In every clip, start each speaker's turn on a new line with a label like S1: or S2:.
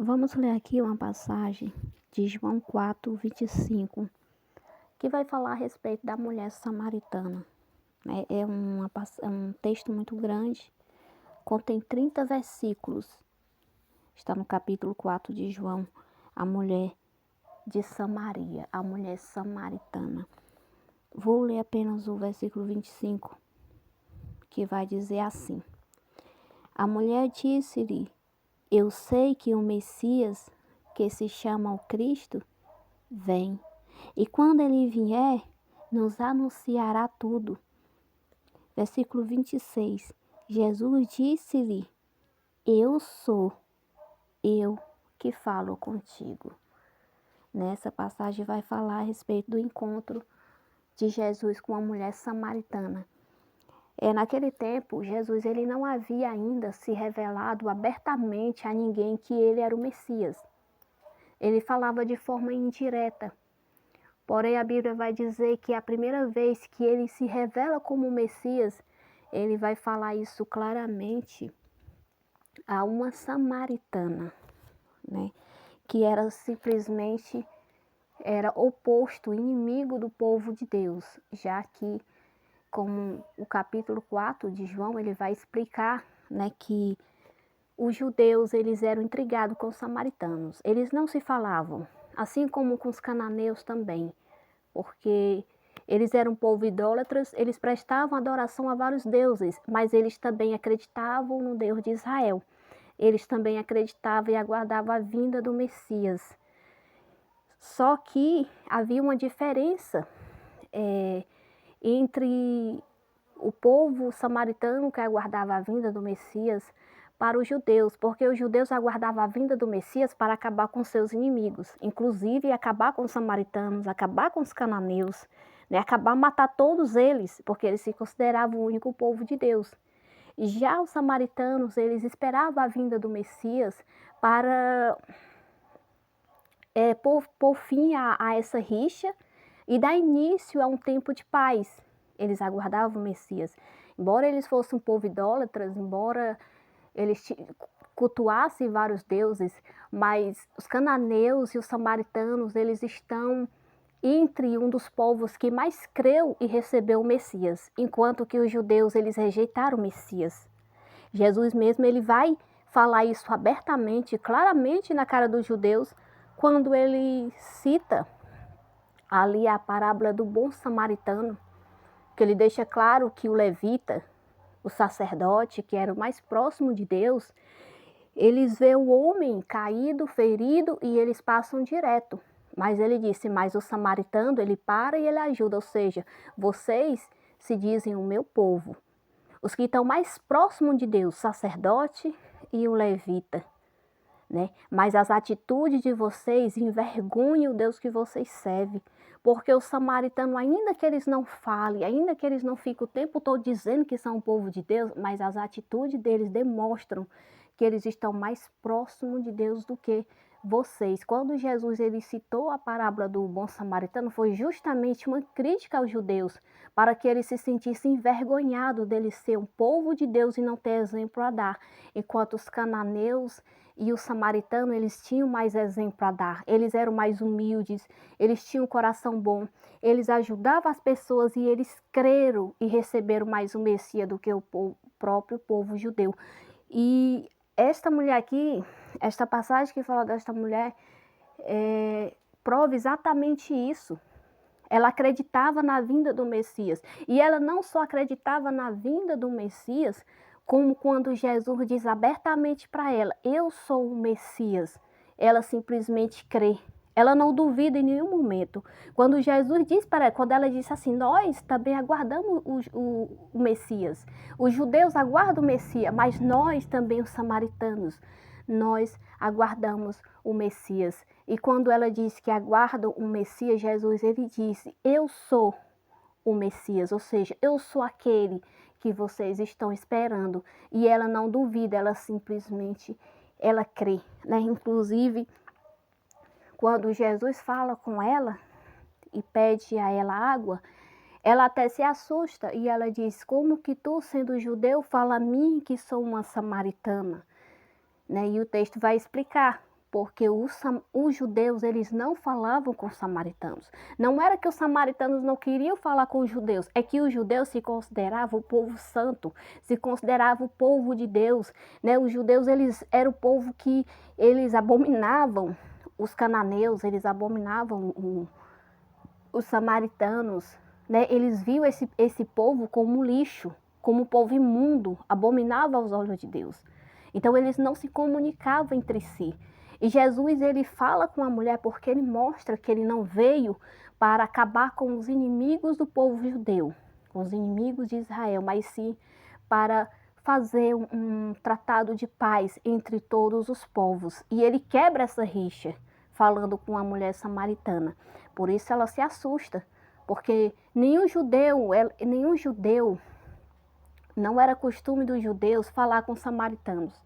S1: Vamos ler aqui uma passagem de João 4:25, que vai falar a respeito da mulher samaritana, né? É um texto muito grande, contém 30 versículos. Está no capítulo 4 de João, a mulher de Samaria, a mulher samaritana. Vou ler apenas o versículo 25, que vai dizer assim: A mulher disse-lhe: Eu sei que o Messias, que se chama o Cristo, vem. E quando ele vier, nos anunciará tudo. Versículo 26. Jesus disse-lhe: Eu sou eu que falo contigo. Nessa passagem vai falar a respeito do encontro de Jesus com a mulher samaritana. Naquele tempo, Jesus ele não havia ainda se revelado abertamente a ninguém que ele era o Messias. Ele falava de forma indireta. Porém, a Bíblia vai dizer que a primeira vez que ele se revela como Messias, ele vai falar isso claramente a uma samaritana, né? Que era oposto, inimigo do povo de Deus, já que, como o capítulo 4 de João, ele vai explicar, né, que os judeus eles eram intrigados com os samaritanos. Eles não se falavam, assim como com os cananeus também, porque eles eram um povo idólatras, eles prestavam adoração a vários deuses, mas eles também acreditavam no Deus de Israel. Eles também acreditavam e aguardavam a vinda do Messias. Só que havia uma diferença entre o povo samaritano que aguardava a vinda do Messias para os judeus, porque os judeus aguardavam a vinda do Messias para acabar com seus inimigos, inclusive acabar com os samaritanos, acabar com os cananeus, né? Acabar, matar todos eles, porque eles se consideravam o único povo de Deus. E já os samaritanos, eles esperavam a vinda do Messias para pôr fim a essa rixa e dar início a um tempo de paz. Eles aguardavam o Messias. Embora eles fossem um povo idólatras, embora eles cultuassem vários deuses, mas os cananeus e os samaritanos, eles estão entre um dos povos que mais creu e recebeu o Messias, enquanto que os judeus, eles rejeitaram o Messias. Jesus mesmo, ele vai falar isso abertamente, claramente na cara dos judeus, quando ele cita ali a parábola do bom samaritano, que ele deixa claro que o levita, o sacerdote, que era o mais próximo de Deus, eles vê o homem caído, ferido e eles passam direto. Mas ele disse, mas o samaritano, ele para e ele ajuda, ou seja, vocês se dizem o meu povo. Os que estão mais próximos de Deus, o sacerdote e o levita, né? Mas as atitudes de vocês envergonham o Deus que vocês servem. Porque o samaritano, ainda que eles não falem, ainda que eles não fiquem o tempo todo dizendo que são o povo de Deus, mas as atitudes deles demonstram que eles estão mais próximos de Deus do que vocês. Quando Jesus ele citou a parábola do bom samaritano, foi justamente uma crítica aos judeus, para que eles se sentissem envergonhados deles ser um povo de Deus e não ter exemplo a dar, enquanto os cananeus e os samaritanos, eles tinham mais exemplo a dar, eles eram mais humildes, eles tinham um coração bom, eles ajudavam as pessoas e eles creram e receberam mais o Messias do que o próprio povo judeu. E esta mulher aqui, esta passagem que fala desta mulher, prova exatamente isso. Ela acreditava na vinda do Messias. E ela não só acreditava na vinda do Messias, como quando Jesus diz abertamente para ela, eu sou o Messias. Ela simplesmente crê. Ela não duvida em nenhum momento. Quando Jesus diz para ela, quando ela disse assim, nós também aguardamos o Messias. Os judeus aguardam o Messias, mas nós também, os samaritanos, nós aguardamos o Messias. E quando ela disse que aguarda o Messias, Jesus, ele disse, eu sou o Messias, ou seja, eu sou aquele que vocês estão esperando. E ela não duvida, ela simplesmente, ela crê, né? Inclusive, quando Jesus fala com ela e pede a ela água, ela até se assusta e ela diz, como que tu, sendo judeu, fala a mim que sou uma samaritana? Né? E o texto vai explicar porque os judeus, eles não falavam com os samaritanos. Não era que os samaritanos não queriam falar com os judeus, é que os judeus se consideravam o povo santo, se consideravam o povo de Deus, né? Os judeus, eles eram o povo que eles abominavam os cananeus, eles abominavam os samaritanos, né? Eles viam esse povo como lixo, como um povo imundo, abominável aos olhos de Deus. Então eles não se comunicavam entre si. E Jesus, ele fala com a mulher porque ele mostra que ele não veio para acabar com os inimigos do povo judeu, com os inimigos de Israel, mas sim para fazer um tratado de paz entre todos os povos. E ele quebra essa rixa, falando com a mulher samaritana. Por isso ela se assusta, porque nenhum judeu, não era costume dos judeus falar com samaritanos.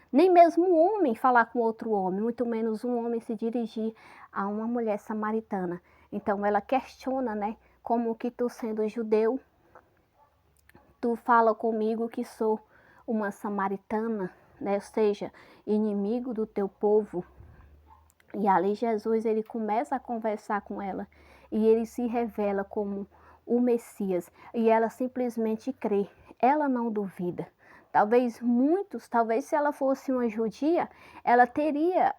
S1: Nem mesmo um homem falar com outro homem, muito menos um homem se dirigir a uma mulher samaritana. Então ela questiona, né? Como que tu, sendo judeu, tu fala comigo que sou uma samaritana, né? Ou seja, inimigo do teu povo. E ali Jesus, ele começa a conversar com ela e ele se revela como o Messias. E ela simplesmente crê, ela não duvida. Talvez se ela fosse uma judia, ela teria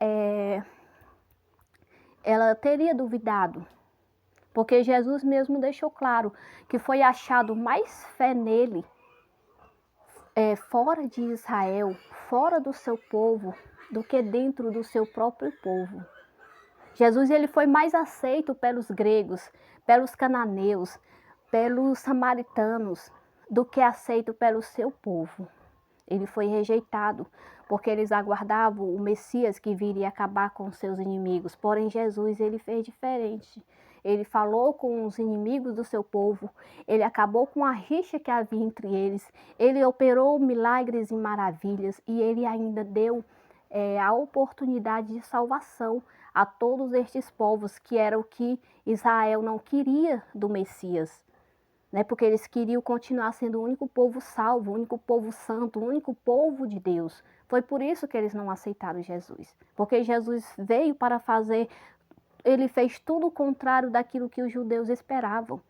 S1: duvidado. Porque Jesus mesmo deixou claro que foi achado mais fé nele, fora de Israel, fora do seu povo, do que dentro do seu próprio povo. Jesus, ele foi mais aceito pelos gregos, pelos cananeus, pelos samaritanos, do que aceito pelo seu povo. Ele foi rejeitado, porque eles aguardavam o Messias que viria acabar com seus inimigos. Porém, Jesus, ele fez diferente. Ele falou com os inimigos do seu povo, ele acabou com a rixa que havia entre eles, ele operou milagres e maravilhas e ele ainda deu a oportunidade de salvação a todos estes povos, que era o que Israel não queria do Messias. Né? Porque eles queriam continuar sendo o único povo salvo, o único povo santo, o único povo de Deus. Foi por isso que eles não aceitaram Jesus. Porque Jesus veio para fazer, ele fez tudo o contrário daquilo que os judeus esperavam.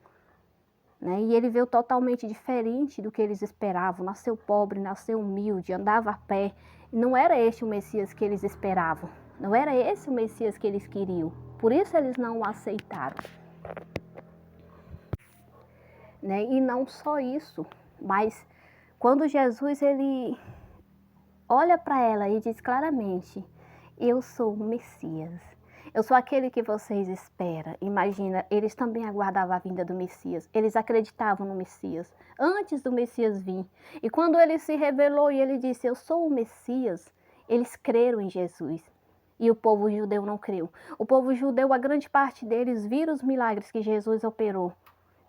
S1: Né? E ele veio totalmente diferente do que eles esperavam. Nasceu pobre, nasceu humilde, andava a pé. Não era este o Messias que eles esperavam. Não era esse o Messias que eles queriam. Por isso eles não o aceitaram. Né? E não só isso, mas quando Jesus, ele olha para ela e diz claramente: eu sou o Messias, eu sou aquele que vocês esperam. Imagina, eles também aguardavam a vinda do Messias, eles acreditavam no Messias antes do Messias vir. E quando ele se revelou e ele disse: eu sou o Messias, eles creram em Jesus. E o povo judeu não creu. O povo judeu, a grande parte deles, viram os milagres que Jesus operou.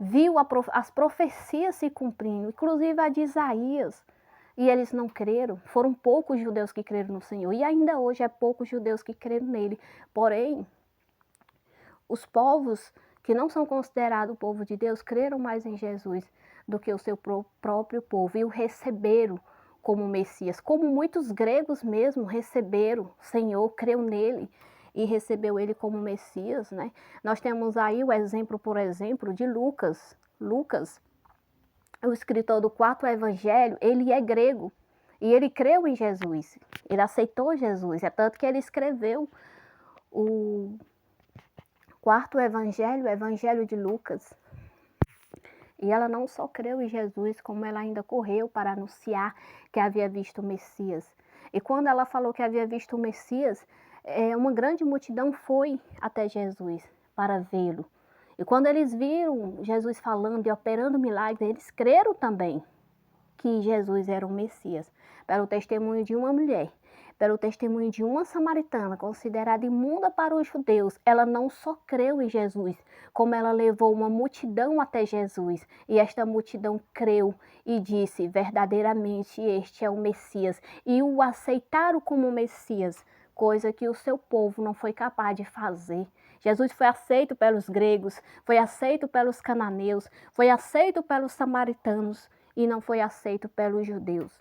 S1: Viu as profecias se cumprindo, inclusive a de Isaías, e eles não creram. Foram poucos judeus que creram no Senhor, e ainda hoje é poucos judeus que creram nele. Porém, os povos que não são considerados o povo de Deus creram mais em Jesus do que o seu próprio povo, e o receberam como Messias, como muitos gregos mesmo receberam o Senhor, creu nele e recebeu ele como Messias, né? Nós temos aí o exemplo, por exemplo, de Lucas. Lucas, o escritor do 4º evangelho, ele é grego e ele creu em Jesus, ele aceitou Jesus, é tanto que ele escreveu o 4º evangelho, o evangelho de Lucas. E ela não só creu em Jesus, como ela ainda correu para anunciar que havia visto o Messias. E quando ela falou que havia visto o Messias, uma grande multidão foi até Jesus para vê-lo. E quando eles viram Jesus falando e operando milagres, eles creram também que Jesus era o Messias, pelo testemunho de uma mulher, pelo testemunho de uma samaritana, considerada imunda para os judeus. Ela não só creu em Jesus, como ela levou uma multidão até Jesus. E esta multidão creu e disse: verdadeiramente este é o Messias. E o aceitaram como Messias, coisa que o seu povo não foi capaz de fazer. Jesus foi aceito pelos gregos, foi aceito pelos cananeus, foi aceito pelos samaritanos e não foi aceito pelos judeus.